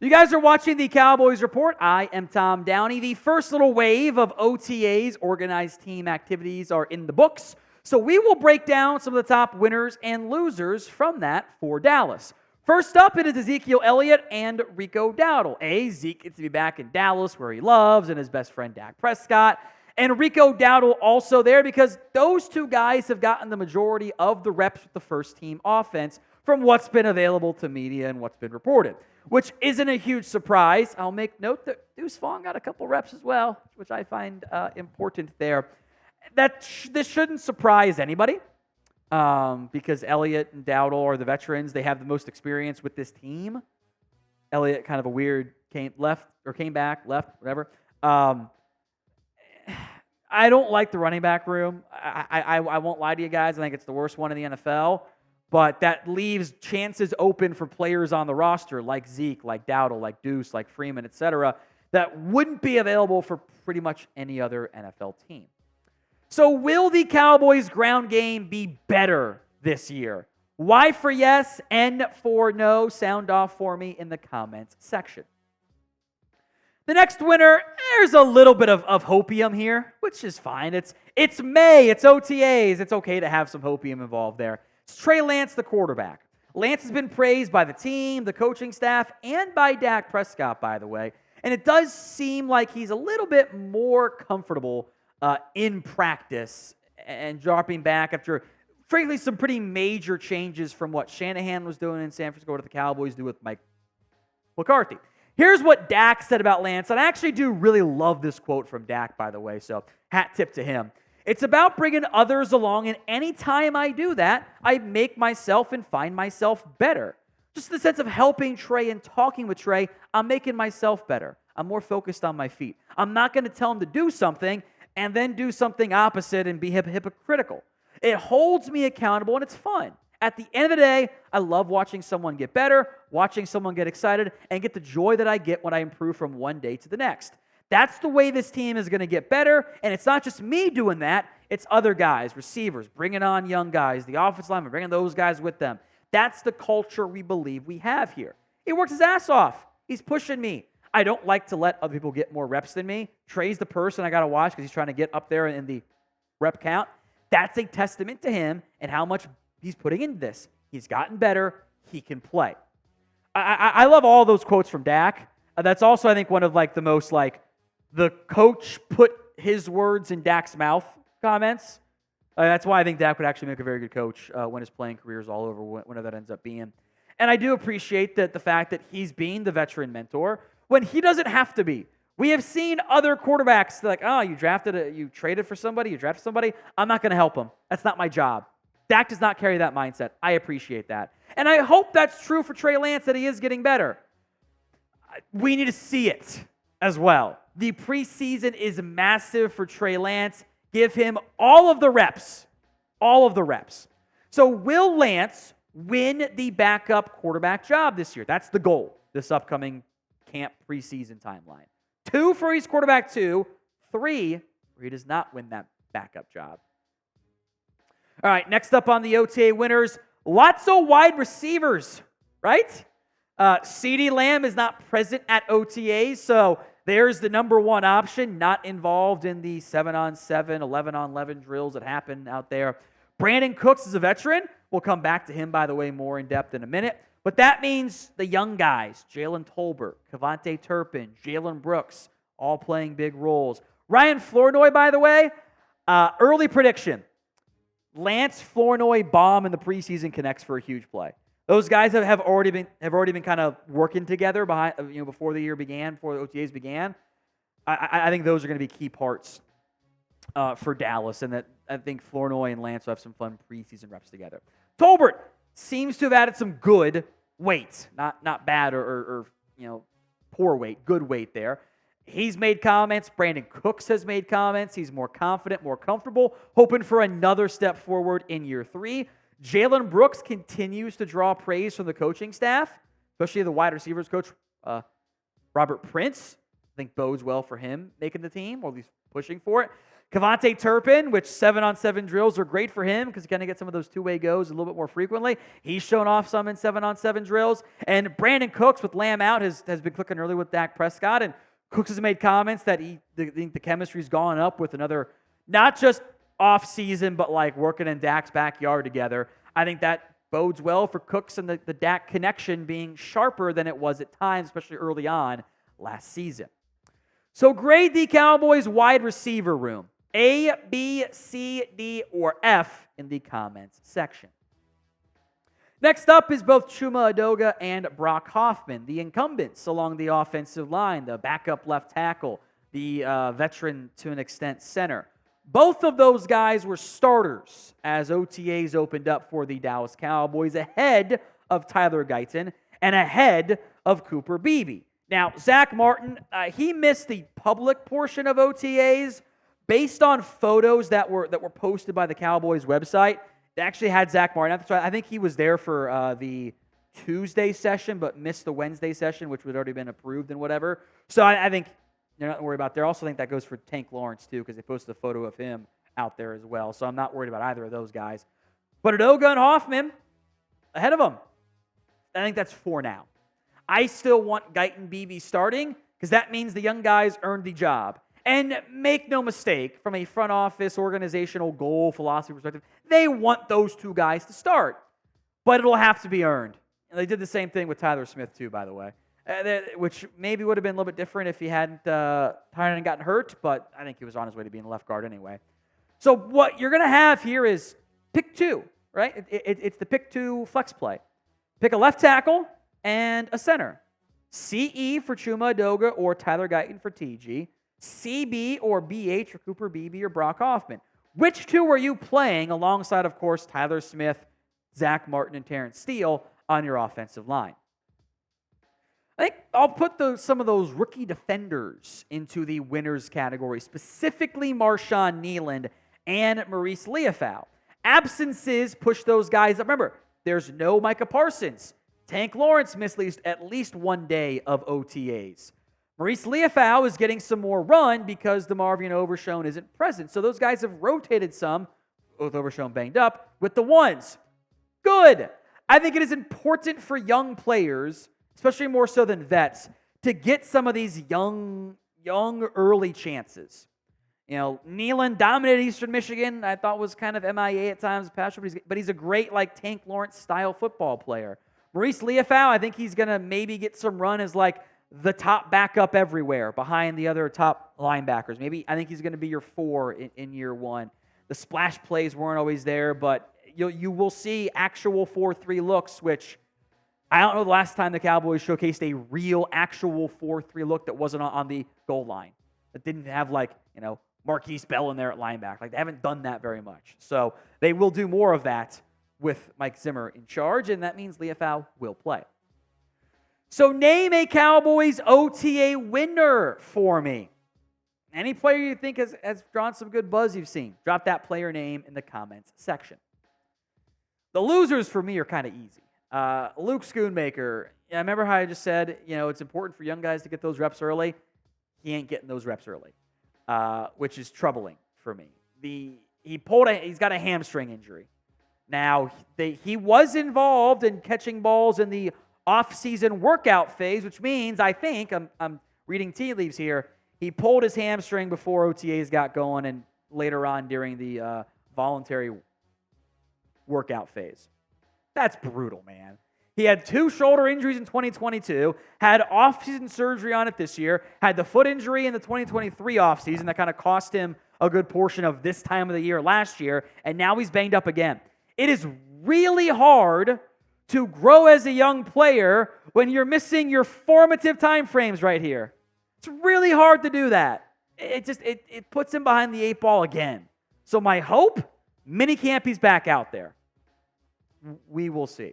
You guys are watching the Cowboys Report. I am Tom Downey. The first little wave of OTAs, organized team activities, are in the books. So we will break down some of the top winners and losers from that for Dallas. First up, it is Ezekiel Elliott and Rico Dowdle. Zeke gets to be back in Dallas where he loves and his best friend Dak Prescott. And Rico Dowdle also there because those two guys have gotten the majority of the reps with the first team offense from what's been available to media and what's been reported, which isn't a huge surprise. I'll make note that Deuce Vaughn got a couple reps as well, which I find important there. This shouldn't surprise anybody because Elliott and Dowdle are the veterans. They have the most experience with this team. Elliott kind of a weird came back, left, whatever. I don't like the running back room. I won't lie to you guys. I think it's the worst one in the NFL. But that leaves chances open for players on the roster like Zeke, like Dowdle, like Deuce, like Freeman, etc., that wouldn't be available for pretty much any other NFL team. So will the Cowboys' ground game be better this year? Y for yes, N for no. Sound off for me in the comments section. The next winner, there's a little bit of hopium here, which is fine. It's May, it's OTAs. It's okay to have some hopium involved there. It's Trey Lance, the quarterback. Lance has been praised by the team, the coaching staff, and by Dak Prescott, by the way. And it does seem like he's a little bit more comfortable in practice and dropping back after, frankly, some pretty major changes from what Shanahan was doing in San Francisco, what the Cowboys do with Mike McCarthy. Here's what Dak said about Lance. And I actually do really love this quote from Dak, by the way, so hat tip to him. It's about bringing others along, and anytime I do that, I make myself and find myself better. Just the sense of helping Trey and talking with Trey, I'm making myself better. I'm more focused on my feet. I'm not going to tell him to do something and then do something opposite and be hypocritical. It holds me accountable, and it's fun. At the end of the day, I love watching someone get better, watching someone get excited, and get the joy that I get when I improve from one day to the next. That's the way this team is going to get better, and it's not just me doing that. It's other guys, receivers, bringing on young guys, the offensive linemen, bringing those guys with them. That's the culture we believe we have here. He works his ass off. He's pushing me. I don't like to let other people get more reps than me. Trey's the person I got to watch because he's trying to get up there in the rep count. That's a testament to him and how much he's putting into this. He's gotten better. He can play. I love all those quotes from Dak. That's also, I think, one of the most the coach put his words in Dak's mouth comments. That's why I think Dak would actually make a very good coach when his playing career is all over, whenever that ends up being. And I do appreciate the fact that he's being the veteran mentor when he doesn't have to be. We have seen other quarterbacks you traded for somebody, you drafted somebody, I'm not going to help him. That's not my job. Dak does not carry that mindset. I appreciate that. And I hope that's true for Trey Lance, that he is getting better. We need to see it as well. The preseason is massive for Trey Lance. Give him all of the reps. All of the reps. So will Lance win the backup quarterback job this year? That's the goal, this upcoming camp preseason timeline. 2 for he's quarterback 2. 3 where he does not win that backup job. All right, next up on the OTA winners, lots of wide receivers, right? CeeDee Lamb is not present at OTAs, so there's the number one option, not involved in the 7-on-7, 11-on-11 drills that happen out there. Brandon Cooks is a veteran. We'll come back to him, by the way, more in depth in a minute. But that means the young guys, Jalen Tolbert, Kevontae Turpin, Jalen Brooks, all playing big roles. Ryan Flournoy, by the way, early prediction. Lance Flournoy bomb in the preseason connects for a huge play. Those guys have already been kind of working together before the year began, before the OTAs began. I think those are going to be key parts for Dallas, and that I think Flournoy and Lance will have some fun preseason reps together. Tolbert seems to have added some good weight, not bad or poor weight, good weight there. He's made comments. Brandon Cooks has made comments. He's more confident, more comfortable, hoping for another step forward in year 3. Jalen Brooks continues to draw praise from the coaching staff, especially the wide receivers coach, Robert Prince. I think bodes well for him making the team, or at least pushing for it. Kevontae Turpin, which 7-on-7 drills are great for him because he kind of gets some of those two-way goes a little bit more frequently. He's shown off some in 7-on-7 drills. And Brandon Cooks, with Lamb out, has been clicking early with Dak Prescott. And Cooks has made comments that the chemistry's gone up with another, not just off-season, but like working in Dak's backyard together. I think that bodes well for Cooks and the Dak connection being sharper than it was at times, especially early on last season. So grade the Cowboys wide receiver room. A, B, C, D, or F in the comments section. Next up is both Chuma Edoga and Brock Hoffman, the incumbents along the offensive line, the backup left tackle, the veteran to an extent center. Both of those guys were starters as OTAs opened up for the Dallas Cowboys ahead of Tyler Guyton and ahead of Cooper Beebe. Now, Zach Martin, he missed the public portion of OTAs based on photos that were posted by the Cowboys website. They actually had Zach Martin. I think he was there for the Tuesday session, but missed the Wednesday session, which had already been approved and whatever. So I think you're not worried about there. I also think that goes for Tank Lawrence, too, because they posted a photo of him out there as well. So I'm not worried about either of those guys. But Edoga and Hoffman, ahead of them. I think that's 4 now. I still want Guyton Beebe starting because that means the young guys earned the job. And make no mistake, from a front office organizational goal philosophy perspective, they want those 2 guys to start. But it'll have to be earned. And they did the same thing with Tyler Smith, too, by the way. Which maybe would have been a little bit different if he hadn't gotten hurt, but I think he was on his way to being left guard anyway. So what you're going to have here is pick 2, right? It's the pick 2 flex play. Pick a left tackle and a center. CE for Chuma Edoga or Tyler Guyton for TG. CB or BH for Cooper Beebe or Brock Hoffman. Which 2 are you playing alongside, of course, Tyler Smith, Zach Martin, and Terrence Steele on your offensive line? I think I'll put some of those rookie defenders into the winners category, specifically Marshawn Kneeland and Maurice Leofau. Absences push those guys up. Remember, there's no Micah Parsons. Tank Lawrence missed at least 1 day of OTAs. Maurice Leofau is getting some more run because DeMarvion Overshown isn't present. So those guys have rotated some, with Overshown banged up, with the ones. Good. I think it is important for young players, especially more so than vets, to get some of these young early chances. You know, Kneeland dominated Eastern Michigan. I thought was kind of MIA at times, but he's a great Tank Lawrence style football player. Maurice Leofau, I think he's going to maybe get some run as the top backup everywhere behind the other top linebackers. I think he's going to be your 4 in year 1. The splash plays weren't always there, but you will see actual 4-3 looks, which I don't know the last time the Cowboys showcased a real, actual 4-3 look that wasn't on the goal line. That didn't have, Marquise Bell in there at linebacker. They haven't done that very much. So they will do more of that with Mike Zimmer in charge, and that means Leofau will play. So name a Cowboys OTA winner for me. Any player you think has drawn some good buzz you've seen, drop that player name in the comments section. The losers for me are kind of easy. Luke Schoonmaker, I remember how I just said, it's important for young guys to get those reps early. He ain't getting those reps early, which is troubling for me. He's got a hamstring injury. Now, he was involved in catching balls in the off-season workout phase, which means, I think, I'm reading tea leaves here, he pulled his hamstring before OTAs got going and later on during the voluntary workout phase. That's brutal, man. He had 2 shoulder injuries in 2022, had off-season surgery on it this year, had the foot injury in the 2023 offseason that kind of cost him a good portion of this time of the year last year, and now he's banged up again. It is really hard to grow as a young player when you're missing your formative time frames right here. It's really hard to do that. It puts him behind the 8 ball again. So my hope, minicamp, he's back out there. We will see.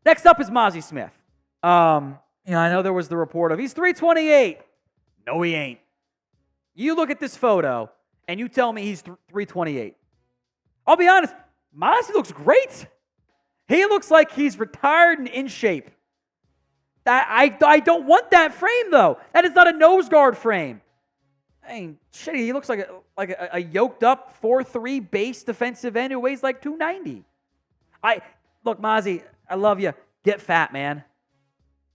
Next up is Mazi Smith. I know there was the report of he's 328. No, he ain't. You look at this photo and you tell me he's 328. I'll be honest, Mazi looks great. He looks like he's retired and in shape. I don't want that frame, though. That is not a nose guard frame. I mean, shit, he looks like a yoked up 4'3" base defensive end who weighs like 290. Look, Mazi, I love you. Get fat, man.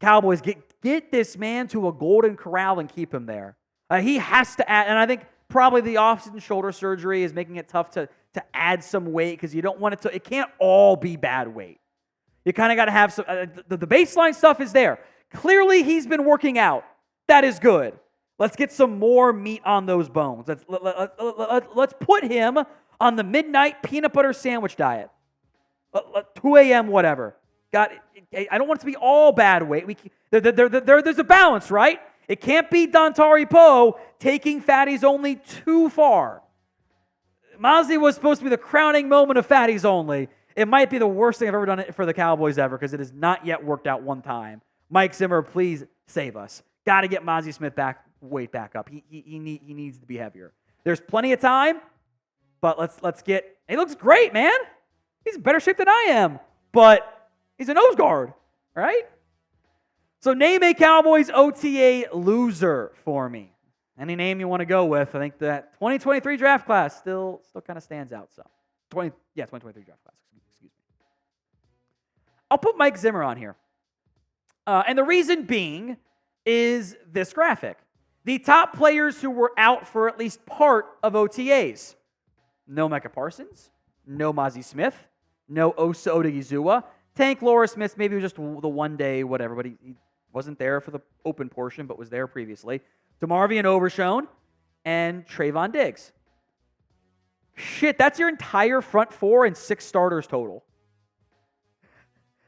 Cowboys, get this man to a golden corral and keep him there. He has to add, and I think probably the off-season shoulder surgery is making it tough to add some weight because you don't want it can't all be bad weight. You kind of got to have some, the baseline stuff is there. Clearly, he's been working out. That is good. Let's get some more meat on those bones. Let's put him on the midnight peanut butter sandwich diet. 2 a.m., whatever. I don't want it to be all bad weight. There's a balance, right? It can't be Dontari Poe taking fatties only too far. Mazi was supposed to be the crowning moment of fatties only. It might be the worst thing I've ever done for the Cowboys ever because it has not yet worked out one time. Mike Zimmer, please save us. Got to get Mazi Smith weight back up. He needs to be heavier. There's plenty of time, but let's get. He looks great, man. He's in better shape than I am, but he's a nose guard, right? So name a Cowboys OTA loser for me. Any name you want to go with. I think that 2023 draft class still kind of stands out. So 2023 draft class. Excuse me. I'll put Mike Zimmer on here. And the reason being is this graphic. The top players who were out for at least part of OTAs. No Micah Parsons. No Mazi Smith. No Osa Odigizua. Tank Laura Smith maybe it was just the one day, whatever, but he wasn't there for the open portion, but was there previously. DeMarvion Overshone and Trayvon Diggs. Shit, that's your entire front four and 6 starters total.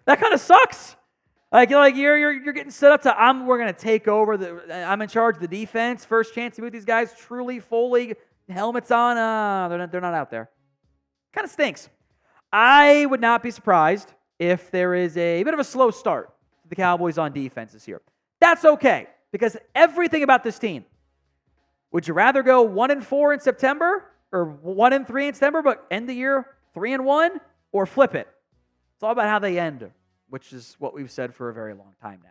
That kind of sucks. Like you're getting set up to we're gonna take over. I'm in charge of the defense. First chance to meet these guys, truly, fully, helmets on. They're not out there. Kind of stinks. I would not be surprised if there is a bit of a slow start to the Cowboys on defense this year. That's okay because everything about this team. Would you rather go 1-4 in September or 1-3 in September, but end the year 3-1, or flip it? It's all about how they end, which is what we've said for a very long time now.